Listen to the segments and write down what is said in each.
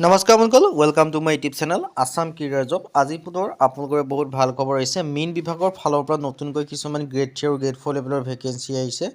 নমস্কাৰ বন্ধুসকল, welcome to my YouTube channel Assam career job. আজি পুনৰ আপোনালোকৰ বহুত ভাল খবৰ আহিছে। মেইন বিভাগৰ ফালৰ পৰা নতুনকৈ কিছুমান গ্ৰেড 3 আৰু গ্ৰেড 4 লেভেলৰ ভেকেঞ্চি আহিছে।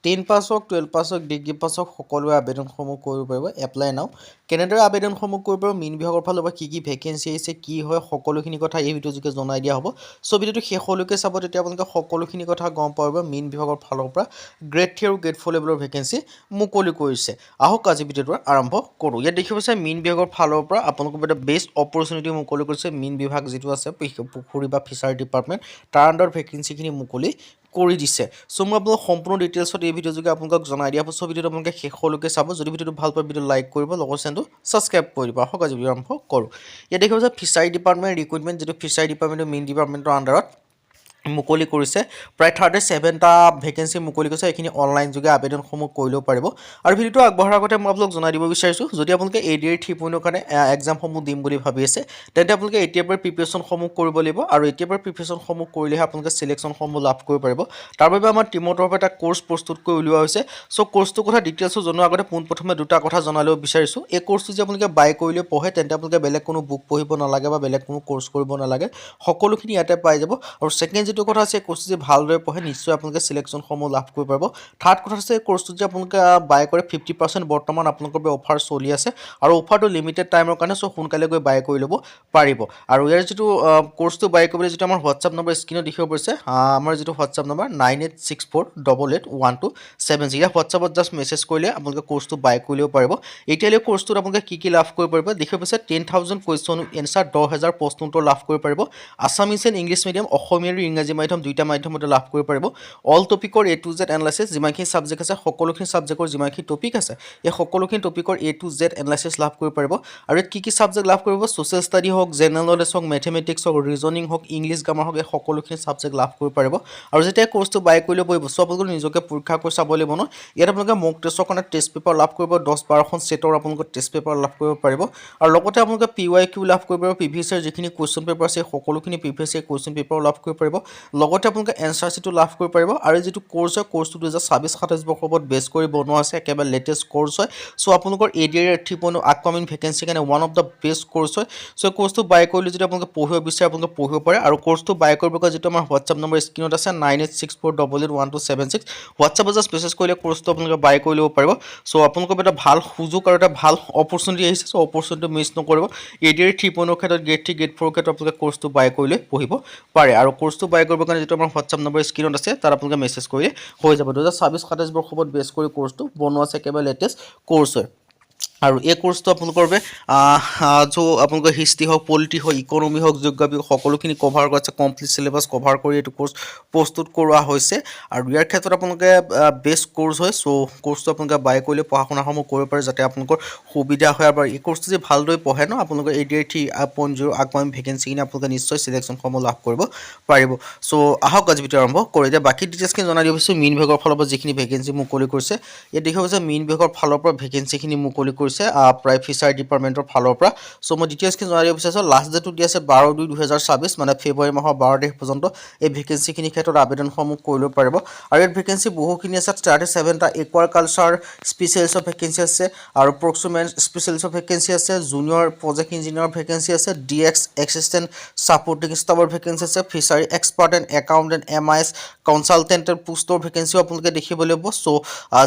10 পাছ হওক, 12 পাছ হওক, ডিগ্ৰী পাছ হওক, সকলোৱে আবেদনসমূহ কৰিব পাৰিব। এপ্লাই নাও কেনেদৰে আবেদনসমূহ কৰিব পাৰিব, মেইন বিভাগৰ ফালৰ পৰা কি ভেকেঞ্চি আহিছে, কি হয়, সকলোখিনি কথা এই ভিডিঅ'ৰ যোগে জনাই দিয়া হ'ব। চ' ভিডিঅ'টো শেষলৈকে চাব, তেতিয়া আপোনালোকে সকলোখিনি কথা গম পাব। মেইন বিভাগৰ ফালৰ পৰা গ্ৰেড 3 আৰু গ্ৰেড 4 লেভেলৰ ভেকেঞ্চি মুকলি কৰিছে। আহক আজি ভিডিঅ'টো আৰম্ভ কৰোঁ। ইয়াত দেখিব আছে মেইন বিভাগৰ ফালৰ পৰা আপোনালোকৰ এটা বেষ্ট অপৰচুনিটি মুকলি কৰিছে। মেইন বিভাগ যিটো আছে পুখুৰী বা ফিচাৰী ডিপাৰ্টমেণ্ট, তাৰ আণ্ডাৰত ভেকেঞ্চিখিনি মুকলি কৰি দিছে। চ' মই আপোনালোক সম্পূৰ্ণ ডিটেইলছত এই ভিডিঅ'ৰ যোগে আপোনালোকক জনাই দিয়া হ'ব। চ' ভিডিঅ'টো আপোনালোকে শেষলৈকে চাব। যদি ভিডিঅ'টো ভাল পায়, ভিডিঅ'টো লাইক কৰিব, লগৰ চেনেলটো ছাবস্ক্ৰাইব কৰি দিব। আহক আজি ভিডিঅ' আৰম্ভ কৰোঁ। ইয়াত দেখিব যে ফিচাৰী ডিপাৰ্টমেণ্ট ৰিক্ৰুইটমেণ্ট, যিটো ফিচাৰী ডিপাৰ্টমেণ্টৰ মেইন ডিপাৰ্টমেণ্টৰ আণ্ডাৰত মুকলি কৰিছে। প্ৰায় 37টা ভেকেঞ্চি মুকলি কৰিছে। এইখিনি অনলাইন যোগে আবেদনসমূহ কৰি ল'ব পাৰিব। আৰু ভিডিঅ'টো আগবঢ়াৰ আগতে মই আপোনালোক জনাই দিব বিচাৰিছোঁ, যদি আপোনালোকে ADR 3.0 কাৰণে এক্সামসমূহ দিম বুলি ভাবি আছে, তেন্তে আপোনালোকে এতিয়াৰ পৰা প্ৰিপেৰেশ্যনসমূহ কৰিব লাগিব। আৰু এতিয়াৰ পৰা প্ৰিপেৰেশ্যনসমূহ কৰিলেহে আপোনালোকে চিলেকশ্যনসমূহ লাভ কৰিব পাৰিব। তাৰ বাবে আমাৰ টীমৰ তৰফৰ এটা কোৰ্চ প্ৰস্তুত কৰি উলিওৱা হৈছে। চ' কোৰ্চটোৰ কথা ডিটেইলছো জনোৱাৰ আগতে পোনপ্ৰথমে দুটা কথা জনাই ল'ব বিচাৰিছোঁ। এই কোৰ্চটো যদি আপোনালোকে বাই কৰিলে পঢ়ে, তেন্তে আপোনালোকে বেলেগ কোনো বুক পঢ়িব নালাগে বা বেলেগ কোনো কোৰ্চ কৰিব নালাগে। সকলোখিনি ইয়াতে পাই যাব। আৰু ছেকেণ্ড যিটো কথা আছে, কোৰ্চটো যদি ভালদৰে পঢ়ে, নিশ্চয় আপোনালোকে চিলেকশ্যনসমূহ লাভ কৰিব পাৰিব। থাৰ্ড কথা আছে, কোৰ্চটো যে আপোনালোকে বাই কৰে 50% বৰ্তমান আপোনালোকৰ বাবে অফাৰ চলি আছে। আৰু অফাৰটো লিমিটেড টাইমৰ কাৰণে, চ' সোনকালে গৈ বাই কৰি ল'ব পাৰিব। আৰু ইয়াৰ যিটো কোৰ্চটো বাই কৰিবলৈ যিটো আমাৰ হোৱাটছআপ নম্বৰ স্ক্ৰীনত দেখিব পাৰিছে, আমাৰ যিটো হোৱাটছআপ নম্বৰ 9864881276, ইয়াৰ হোৱাটছআপত জাষ্ট মেছেজ কৰিলে আপোনালোকে কোৰ্চটো বাই কৰি ল'ব পাৰিব। এতিয়ালৈ কোৰ্চটোত আপোনালোকে কি লাভ কৰিব পাৰিব দেখিব পাৰিছে, 10,000 কুৱেশ্যন এনচাৰ, 10,000 প্ৰশ্ন উত্তৰ লাভ কৰিব পাৰিব। Assamese and English medium, Asomiya আৰু ইংৰাজী মাধ্যম দুইটা মাধ্যমতে লাভ কৰিব পাৰিব। অল টপিকৰ A to Z এনালাইচিছ, যিমানখিনি ছাবজেক্ট আছে সকলোখিনি ছাবজেক্টৰ যিমানখিনি টপিক আছে, এই সকলোখিনি টপিকৰ A to Z এনালাইচিছ লাভ কৰিব পাৰিব। আৰু ইয়াত কি ছাবজেক্ট লাভ কৰিব, ছ'চিয়েল ষ্টাডি হওক, জেনেৰেল নলেজ হওক, মেথমেটিক্স হওক, ৰিজনিং হওক, ইংলিছ গ্ৰামাৰ হওক, এই সকলোখিনি ছাবজেক্ট লাভ কৰিব পাৰিব। আৰু যেতিয়া কোৰ্চটো বাই কৰি ল'ব পাৰিব, চ' আপোনালোকে নিজকে পৰীক্ষা কৰি চাব লাগিব ন। ইয়াত আপোনালোকে মক টেষ্টৰ কাৰণে টেষ্ট পেপাৰ লাভ কৰিব, 10-12খন ছেটৰ আপোনালোকে টেষ্ট পেপাৰ লাভ কৰিব পাৰিব। আৰু লগতে আপোনালোকে PYQ লাভ কৰিব পাৰিব, প্ৰিভিয়াছ ইয়াৰ যিখিনি কুৱেশ্যন পেপাৰ আছে সকলোখিনি প্ৰিভিয়াছ ইয়াৰ কুৱেশ্যন পেপাৰো লাভ কৰিব পাৰিব। লগতে আপোনালোকে এনচাৰ শ্বীটো লাভ কৰিব পাৰিব। আৰু যিটো কোৰ্চ হয়, কোৰ্চটো 2026-27 বৰ্ষৰ ওপৰত বেছ কৰি বনোৱা আছে, একেবাৰে লেটেষ্ট কোৰ্চ হয়। চ' আপোনালোকৰ ADR 3.0 আপকামিং ভেকেঞ্চি কাৰণে one of the best course হয়। চ' কোৰ্চটো বাই কৰিলে যদি আপোনালোকে পঢ়িব বিচাৰে, আপোনালোকে পঢ়িব পাৰে। আৰু কোৰ্চটো বাই কৰিব কাৰণে যিটো আমাৰ হোৱাটছআপ নম্বৰ স্ক্ৰীনত আছে 9864881276, হোৱাটছআপত জাষ্ট মেছেজ কৰিলে কোৰ্চটো আপোনালোকে বাই কৰি ল'ব পাৰিব। চ' আপোনালোকৰ এটা ভাল সুযোগ আৰু এটা ভাল অপৰচুনিটি আহিছে। চ' অপৰচুনিটি মিছ নকৰিব। ADR 3.0 ক্ষেত্ৰত, গ্ৰেড 3, গ্ৰেড 4 ক্ষেত্ৰত আপোনালোকে কোৰ্চটো বাই কৰিলে পঢ়িব পাৰে। আৰু কোৰ্চটো বাই কৰিবৰ কাৰণে যিটো আমাৰ হোৱাটছআপ নম্বৰ স্ক্ৰীনত আছে, তাত আপোনালোকে মেছেজ কৰিলে হৈ যাব। 2026-27 বৰ্ষৰ ওপৰত বেছ কৰি কোৰ্চটো বনোৱা আছে, একেবাৰে লেটেষ্ট কোৰ্চ হয়। আৰু এই কোৰ্চটো আপোনালোকৰ বাবে আপোনালোকৰ হিষ্ট্ৰী হওক, পলিটি হওক, ইকনমি হওক, জিঅ'গ্ৰাফী হওক, সকলোখিনি কভাৰ কৰা আছে। কমপ্লিট চিলেবাছ কভাৰ কৰি এইটো কোৰ্চ প্ৰস্তুত কৰোৱা হৈছে। আৰু ইয়াৰ ক্ষেত্ৰত আপোনালোকে বেষ্ট কোৰ্চ হয়। চ' কোৰ্চটো আপোনালোকে বাই কৰিলে পঢ়া শুনাসমূহ কৰিব পাৰে, যাতে আপোনালোকৰ সুবিধা হয়। আৰু এই কোৰ্চটো যদি ভালদৰে পঢ়ে ন, আপোনালোকৰ ADR 3.0 আগমন ভেকেঞ্চিখিনি আপোনালোকে নিশ্চয় চিলেকশ্যনসমূহ লাভ কৰিব পাৰিব। চ' আহক আজি ভিডিঅ' আৰম্ভ কৰোঁ। এতিয়া বাকী ডিটেইলছখিনি জনাই দিব বিচাৰিছোঁ। মেইন বিভাগৰ ফালৰ পৰা যিখিনি ভেকেঞ্চি মুকলি কৰিছে, ইয়াত দেখা গৈছে মেইন বিভাগৰ ফালৰ পৰা ভেকেঞ্চিখিনি মুকলি কৰিছে প্ৰায় ফিচাৰী ডিপাৰ্টমেণ্টৰ ফালৰ পৰা। চ' মই ডিটেইলছখিনি জনাই দিব বিচাৰিছোঁ। লাষ্ট ডেটটো দি আছে 12/2/2026, মানে ফেব্ৰুৱাৰী মাহৰ 12 তাৰিখ পৰ্যন্ত এই ভেকেঞ্চিখিনিৰ ক্ষেত্ৰত আবেদনসমূহ কৰি ল'ব পাৰিব। আৰু ইয়াত ভেকেঞ্চি বহুখিনি আছে, 37টা একুৱাকালচাৰ স্পেচিয়েলিষ্টৰ ভেকেঞ্চি আছে, আৰু প্ৰক্সুমেণ্ট স্পেচিয়েলিষ্টৰ ভেকেঞ্চি আছে, জুনিয়ৰ প্ৰজেক্ট ইঞ্জিনিয়াৰৰ ভেকেঞ্চি আছে, DX এছিষ্টেণ্ট ছাপৰ্টিং ষ্টাফৰ ভেকেঞ্চি আছে, fishery expert and accountant MIS কনচালটেণ্টৰ পোষ্টৰ ভেকেঞ্চিও আপোনালোকে দেখিবলৈ পাব। চ'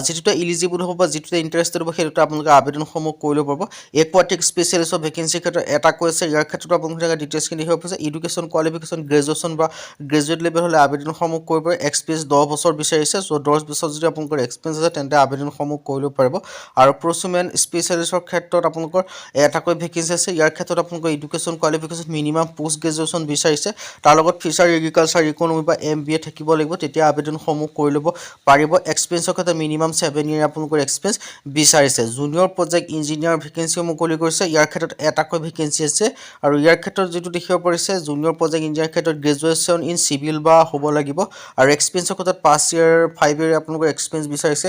যিটোতে ইলিজিবল হ'ব বা যিটোতে ইণ্টাৰেষ্টেড হ'ব, সেইটোতে আপোনালোকে আবেদনসমূহ কৰি ল'ব পাৰিব। একুৱাটিক স্পেচিয়েলিষ্টৰ ভেকেঞ্চিৰ ক্ষেত্ৰত এটা কৈ আছে, ইয়াৰ ক্ষেত্ৰত আপোনালোকে ডিটেইলছখিনি দেখিব পাৰিছে। এডুকেশ্যন কোৱালিফিকেশ্যন গ্ৰেজুৱেশ্যন বা গ্ৰেজুৱেট লেভেল হ'লে আবেদনসমূহ কৰিব পাৰে। এক্সপিৰিয়েঞ্চ 10 বছৰ বিচাৰিছে। চ' 10 বছৰ যদি আপোনালোকৰ এক্সপিৰিয়েঞ্চ আছে, তেন্তে আবেদনসমূহ কৰি ল'ব পাৰিব। আৰু প্ৰচুমেণ্ট স্পেচিয়েলিষ্টৰ ক্ষেত্ৰত আপোনালোকৰ এটাকৈ ভেকেঞ্চি আছে। ইয়াৰ ক্ষেত্ৰত আপোনালোকৰ education qualification minimum post graduation বিচাৰিছে। তাৰ লগত ফিচাৰী এগ্ৰিকালচাৰ ইকনমি বা MBA থাকিব লাগিব, তেতিয়া আবেদনসমূহ কৰি ল'ব পাৰিব। এক্সপিৰিয়েঞ্চৰ ক্ষেত্ৰত মিনিমাম 7 year আপোনালোকৰ এক্সপিৰিয়েঞ্চ বিচাৰিছে। জুনিয়ৰ প্ৰজেক্ট ইঞ্জিনিয়াৰ ভেকেঞ্চিও মুকলি কৰিছে। ইয়াৰ ক্ষেত্ৰত এটাকৈ ভেকেঞ্চি আছে। আৰু ইয়াৰ ক্ষেত্ৰত যিটো দেখিব পাৰিছে, জুনিয়ৰ প্ৰজেক্ট ইঞ্জিনিয়াৰ ক্ষেত্ৰত গ্ৰেজুৱেশ্যন ইন চিভিল বা হ'ব লাগিব। আৰু এক্সপিৰিয়েঞ্চৰ ক্ষেত্ৰত 5 year 5 year আপোনালোকৰ এক্সপিৰিয়েঞ্চ বিচাৰিছে।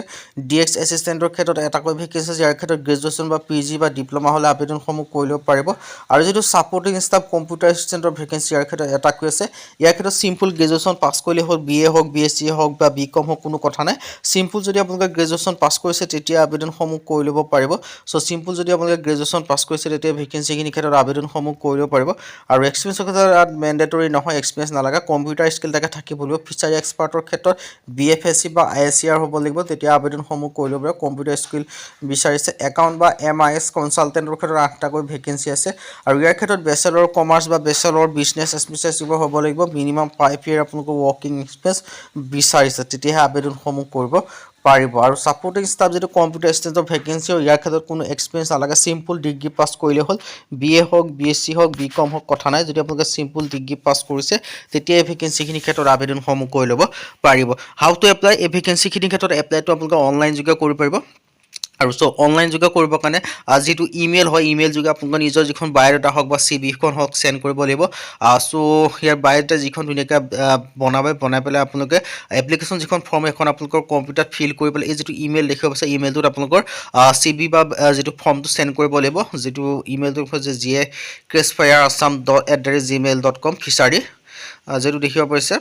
DX এছিষ্টেণ্টৰ ক্ষেত্ৰত এটাকৈ ভেকেঞ্চি আছে। ইয়াৰ ক্ষেত্ৰত গ্ৰেজুৱেশ্যন বা PG বা ডিপ্ল'মা হ'লে আবেদনসমূহ কৰি ল'ব পাৰিব। আৰু যিটো ছাপৰ্টিং ষ্টাফ কম্পিউটাৰ এছিষ্টেণ্টৰ ভেকেঞ্চি, ইয়াৰ ক্ষেত্ৰত এটাকৈ আছে। ইয়াৰ ক্ষেত্ৰত চিম্পল গ্ৰেজুৱেশ্যন পাছ কৰিলে হ'ল, BA হওক, BSc হওক বা BCom হওক, কোনো কথা নাই। চিম্পল যদি আপোনালোকে গ্ৰেজুৱেশ্যন পাছ কৰিছে, তেতিয়া আবেদনসমূহ কৰি ল'ব পাৰিব। সো সিম্পল যদি আপোনালোকে গ্ৰেজুৱেশ্যন পাছ কৰিছে তেতিয়া ভেকেঞ্চিখিনি ক্ষেত্ৰত আবেদনসমূহ কৰিব পাৰিব আৰু এক্সপিৰিয়েঞ্চৰ ক্ষেত্ৰত মেণ্ডেটৰী নহয়, এক্সপিৰিয়েঞ্চ নালাগে, কম্পিউটাৰ স্কিল তাকে থাকিব লাগিব। ফিচাৰী এক্সপাৰ্টৰ ক্ষেত্ৰত BFSC বা ISCR হ'ব লাগিব, তেতিয়া আবেদনসমূহ কৰিব পাৰিব। কম্পিউটাৰ স্কিল বিচাৰিছে। একাউণ্ট বা MIS কনচালটেণ্টৰ ক্ষেত্ৰত 8টাকৈ ভেকেঞ্চি আছে আৰু ইয়াৰ ক্ষেত্ৰত বেচেলৰ কমাৰ্চ বা বেচেলৰ বিজনেছ এডমিনিষ্ট্ৰেশ্যন হ'ব লাগিব। মিনিমাম 5 year আপোনালোকৰ ৱৰ্কিং এক্সপিৰিয়েঞ্চ বিচাৰিছে, তেতিয়াহে আবেদনসমূহ কৰিব পাৰিব। আৰু ছাপৰ্টিং ষ্টাফ যিটো কম্পিউটাৰ ষ্টেজৰ ভেকেঞ্চি ইয়াৰ ক্ষেত্ৰত কোনো এক্সপিৰিয়েঞ্চ নালাগে, চিম্পল ডিগ্ৰী পাছ কৰিলে হ'ল। BA হওক, BSc হওক, BCom হওক, কথা নাই। যদি আপোনালোকে চিম্পল ডিগ্ৰী পাছ কৰিছে তেতিয়া এই ভেকেঞ্চিখিনিৰ ক্ষেত্ৰত আবেদনসমূহ কৰি ল'ব পাৰিব। হাউ টু এপ্লাই, এই ভেকেঞ্চিখিনিৰ ক্ষেত্ৰত এপ্লাইটো আপোনালোকে অনলাইন যোগে কৰিব পাৰিব। আৰু চ' অনলাইন যোগে কৰিবৰ কাৰণে যিটো ইমেইল হয়, ইমেইল যোগে আপোনালোকৰ নিজৰ যিখন বায়'ডাটা হওক বা CVখন হওক চেণ্ড কৰিব লাগিব। চ' ইয়াৰ বায়'ডাটা যিখন ধুনীয়াকৈ বনাই পেলাই আপোনালোকে এপ্লিকেশ্যন যিখন ফৰ্ম এখন আপোনালোকৰ কম্পিউটাৰত ফিল কৰি পেলাই এই যিটো ইমেইল দেখিব পাইছে, ইমেইলটোত আপোনালোকৰ CV বা যিটো ফৰ্মটো চেণ্ড কৰিব লাগিব। যিটো ইমেইলটো হৈছে gsfireassam@gmail.com ফিচাৰী, যিটো দেখিব পাৰিছে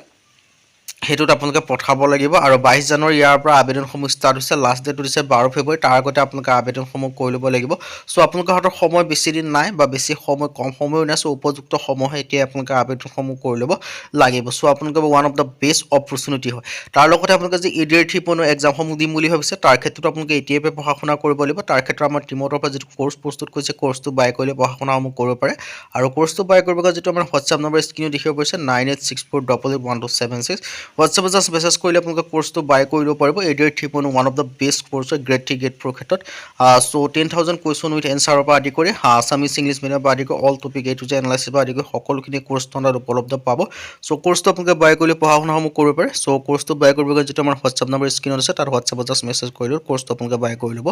সেইটোত আপোনালোকে পঠাব লাগিব। আৰু 22 জানুৱাৰী ইয়াৰ পৰা আবেদনসমূহ ষ্টাৰ্ট হৈছে। লাষ্ট ডেটটো দিছে 12 ফেব্ৰুৱাৰী। তাৰ আগতে আপোনালোকে আবেদনসমূহ কৰি ল'ব লাগিব। চ' আপোনালোকৰ হাতত সময় বেছি দিন নাই বা বেছি সময় কম সময়ো নাই। চ' উপযুক্ত সময় এতিয়া আপোনালোকে আবেদনসমূহ কৰি ল'ব লাগিব। চ' আপোনালোকে one of the best opportunity হয়। তাৰ লগতে আপোনালোকে যে EDR 3.0 এক্সামসমূহ দিম বুলি ভাবিছে তাৰ ক্ষেত্ৰত আপোনালোকে এতিয়াৰ পৰা পঢ়া শুনা কৰিব লাগিব। তাৰ ক্ষেত্ৰত আমাৰ টিমৰ পৰা যিটো কোৰ্চ প্ৰস্তুত কৰিছে, কোৰ্চটো বাই কৰিলে পঢ়া শুনাসমূহ কৰিব পাৰে। আৰু কোৰ্চটো বাই কৰিব কাৰণে যিটো আমাৰ হোৱাটছআপ নম্বৰ স্ক্ৰীনত দেখিব পাৰিছে 9864881276, হোৱাটছআপত জাষ্ট মেছেজ কৰিলে আপোনালোকে কোৰ্চটো বাই কৰি ল'ব পাৰিব। EDR 3.0 one of the best course হয়, গ্ৰেড 3 গ্ৰেড 4 ক্ষেত্ৰত। চ' 10,000 কুৱেশ্যন উইথ এনচাৰৰ পৰা আদি কৰি আছামিছ ইংলিছ মিডিয়ামৰ পৰা আদি কৰি all topic A to Z এনালাইচিছৰ পৰা আদি কৰি সকলোখিনি কোৰ্চ তাত উপলব্ধ পাব। চ' কোৰ্চটো আপোনালোকে বাই কৰিলে পঢ়া শুনাসমূহ কৰিব পাৰে। চ' কোৰ্চটো বাই কৰিব কাৰণে যিটো আমাৰ হোৱাটছআপ নম্বৰ স্ক্ৰীনত আছে তাত হোৱাটছআপত জাষ্ট মেছেজ কৰিলেও কোৰ্চটো আপোনালোকে বাই কৰি ল'ব